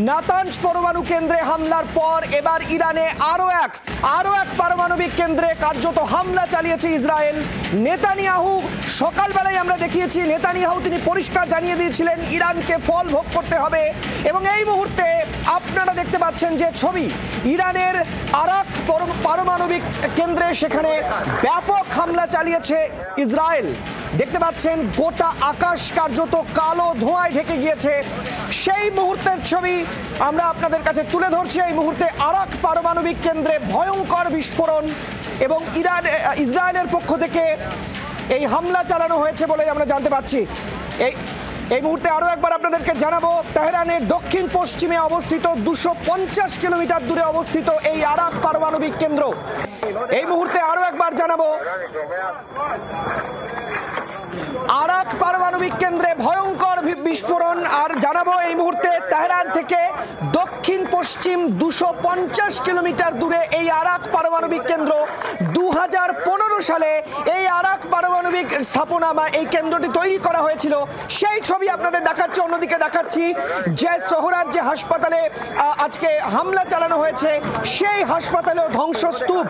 Natanz পরমাণু কেন্দ্রে হামলার পর এবার ইরানে আরো এক পারমাণবিক কেন্দ্রে কার্যত হামলা চালিয়েছে ইসরায়েল। নেতানিয়াহু সকালবেলায় আমরা দেখিয়েছি, নেতানিয়াহু তিনি পরিষ্কার জানিয়ে দিয়েছিলেন ইরানকে ফল ভোগ করতে হবে। এবং এই মুহূর্তে আপনারা দেখতে পাচ্ছেন যে ছবি ইরানের আরাক পারমাণবিক কেন্দ্রে, সেখানে ব্যাপক হামলা চালিয়েছে ইসরায়েল। দেখতে পাচ্ছেন গোটা আকাশ কার্যত কালো ধোঁয়ায় ঢেকে গিয়েছে। সেই মুহূর্তের ছবি আমরা আপনাদের কাছে তুলে ধরছি। এই মুহূর্তে আরাক পারমাণবিক কেন্দ্রে ভয়ঙ্কর বিস্ফোরণ এবং ইসরায়েলের পক্ষ থেকে এই হামলা চালানো হয়েছে বলে আমরা জানতে পাচ্ছি। এই মুহূর্তে আরো একবার আপনাদেরকে জানাবো, তেহরানের দক্ষিণ পশ্চিমে অবস্থিত 250 কিলোমিটার দূরে অবস্থিত এই আরাক পারমাণবিক কেন্দ্র। এই মুহূর্তে আরো একবার জানাবো, আরাক পারমাণবিক কেন্দ্রে ভয়ঙ্কর বিস্ফোরণ। আর জানাবো এই মুহূর্তে তেহরান থেকে দক্ষিণ পশ্চিম 250 কিলোমিটার দূরে এই আরাক পারমাণবিক কেন্দ্র। 2015 সালে এই আরাক পারমাণবিক স্থাপনা বা এই কেন্দ্রটি তৈরি করা হয়েছিল, সেই ছবি আপনাদের দেখাচ্ছি। অন্যদিকে দেখাচ্ছি যে সোহরার যে হাসপাতালে আজকে হামলা চালানো হয়েছে, সেই হাসপাতালেও ধ্বংসস্তূপ,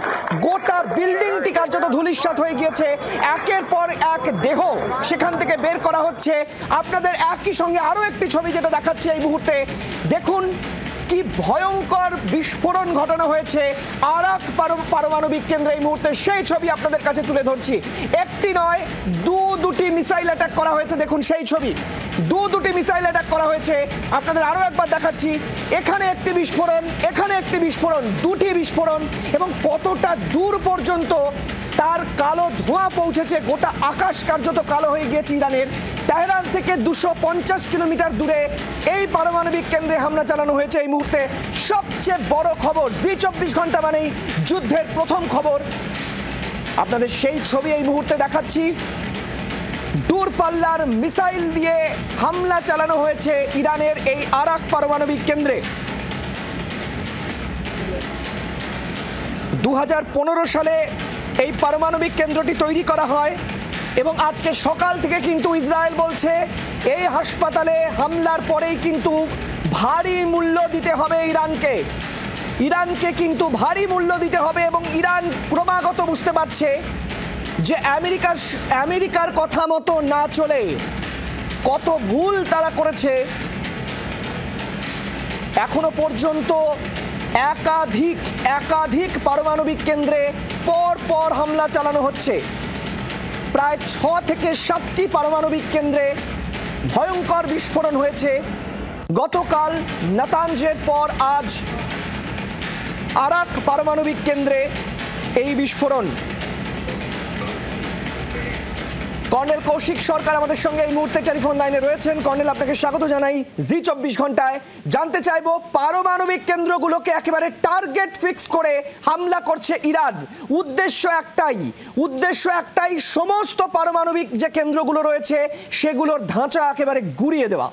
গোটা বিল্ডিংটি কার্যত ধূলিসাৎ হয়ে গিয়েছে। একের পর এক দেহ সেখান থেকে বের করা হচ্ছে। আপনাদের একই সঙ্গে আরো একটি ছবি যেটা দেখাচ্ছি এই মুহূর্তে, দেখুন কি ভয়ঙ্কর বিস্ফোরণ ঘটানো হয়েছে আরাক পারমাণবিক কেন্দ্রে। এই মুহূর্তে সেই ছবি আপনাদের কাছে তুলে ধরছি। একটি নয়, দুটি মিসাইল অ্যাটাক করা হয়েছে। দেখুন সেই ছবি, দুটি মিসাইল অ্যাটাক করা হয়েছে। আপনাদের আরো একবার দেখাচ্ছি, এখানে একটি বিস্ফোরণ, এখানে একটি বিস্ফোরণ, দুটি বিস্ফোরণ, এবং কতটা দূর পর্যন্ত তার কালো ধোঁয়া পৌঁছেছে। গোটা আকাশ কার্যত কালো হয়ে গিয়েছে ইরানের। তেহরান থেকে 250 কিলোমিটার দূরে এই পারমাণবিক কেন্দ্রে হামলা চালানো হয়েছে। এই মুহূর্তে সবচেয়ে বড় খবর, জি24 ঘন্টা মানেই যুদ্ধের প্রথম খবর। আপনাদের সেই ছবি এই মুহূর্তে দেখাচ্ছি। দূরপাল্লার মিসাইল দিয়ে হামলা চালানো হয়েছে ইরানের এই আরাক পারমাণবিক কেন্দ্রে। 2015 সালে এই পারমাণবিক কেন্দ্রটি তৈরি করা হয় এবং আজকে সকাল থেকে কিন্তু ইসরায়েল বলছে এই হাসপাতালে হামলার পরেই কিন্তু ভারী মূল্য দিতে হবে ইরানকে কিন্তু ভারী মূল্য দিতে হবে। এবং ইরান ক্রমাগত বুঝতে পারছে যে আমেরিকার কথা মতো না চলে কত ভুল তারা করেছে। এখনো পর্যন্ত একাধিক পারমাণবিক কেন্দ্রে পর হামলা চালানো হচ্ছে। প্রায় 6 থেকে 7টি পারমাণবিক কেন্দ্রে ভয়ঙ্কর বিস্ফোরণ হয়েছে। গতকাল নাতানজের পর আজ আরাক পারমাণবিক কেন্দ্রে এই বিস্ফোরণ। কর্নেল কৌশিক সরকার আমাদের সঙ্গে এই মুহূর্তে টেলিফোন লাইনে রয়েছেন। কর্নেল, আপনাকে স্বাগত জানাই জি24 ঘন্টায়। জানতে চাইবো, পারমাণবিক কেন্দ্রগুলোকে একেবারে টার্গেট ফিক্স করে হামলা করছে ইরান। উদ্দেশ্য একটাই, সমস্ত পারমাণবিক যে কেন্দ্রগুলো রয়েছে সেগুলোর ধাঁচা একেবারে গুঁড়িয়ে দেওয়া।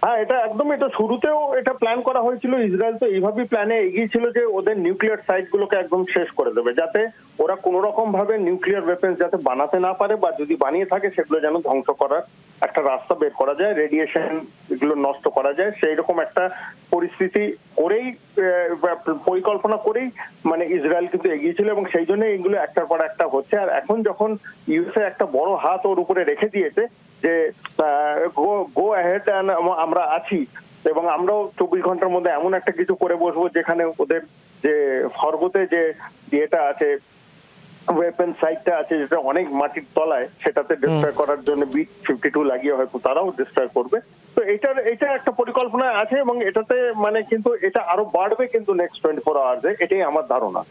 হ্যাঁ, এটা শুরুতেও এটা প্ল্যান করা হয়েছিল। ইসরায়েল তো এইভাবেই প্ল্যানে এগিয়েছিল যে ওদের নিউক্লিয়ার সাইট গুলোকে একদম শেষ করে দেবে, যাতে ওরা কোনো রকম ভাবে নিউক্লিয়ার ওয়েপেন্স যাতে বানাতে না পারে, বা যদি বানিয়ে থাকে সেগুলো যেন ধ্বংস করার একটা রাস্তা বের করা যায়, রেডিয়েশন এগুলো নষ্ট করা যায়, সেই রকম একটা পরিস্থিতি করেই পরিকল্পনা করেই মানে ইসরায়েল কিন্তু এগিয়েছিল। এবং সেই জন্য এগুলো একটার পর একটা হচ্ছে। আর এখন যখন ইউএসএ একটা বড় হাত ওর উপরে রেখে দিয়েছে যে গো অ্যাহেড, আমরা আছি এবং আমরাও 24 ঘন্টার মধ্যে এমন একটা কিছু করে বসবো যেখানে ওদের যে ফরগোতে যে ইয়েটা আছে, ওয়েপেন সাইটটা আছে, যেটা অনেক মাটির তলায়, সেটাতে ডিস্ট্রয় করার জন্য B-52 লাগিয়ে হয়তো তারাও ডিস্ট্রয় করবে। তো এটা একটা পরিকল্পনা আছে এবং এটাতে মানে কিন্তু এটা আরো বাড়বে কিন্তু নেক্সট 24 আওয়ার্সে, এটাই আমার ধারণা।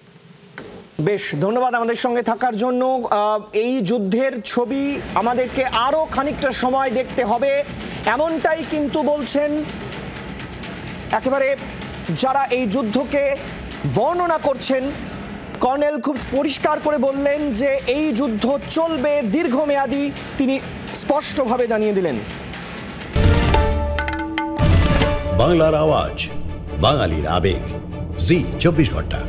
বেশ, ধন্যবাদ আমাদের সঙ্গে থাকার জন্য। এই যুদ্ধের ছবি আমাদেরকে আরো খানিকটা সময় দেখতে হবে, এমনটাই কিন্তু বলছেন একেবারে যারা এই যুদ্ধকে বর্ণনা করছেন। কর্নেল খুব পরিষ্কার করে বললেন যে এই যুদ্ধ চলবে দীর্ঘমেয়াদী, তিনি স্পষ্টভাবে জানিয়ে দিলেন। বাংলার আওয়াজ, বাঙালির আবেগ, জি24 ঘন্টা।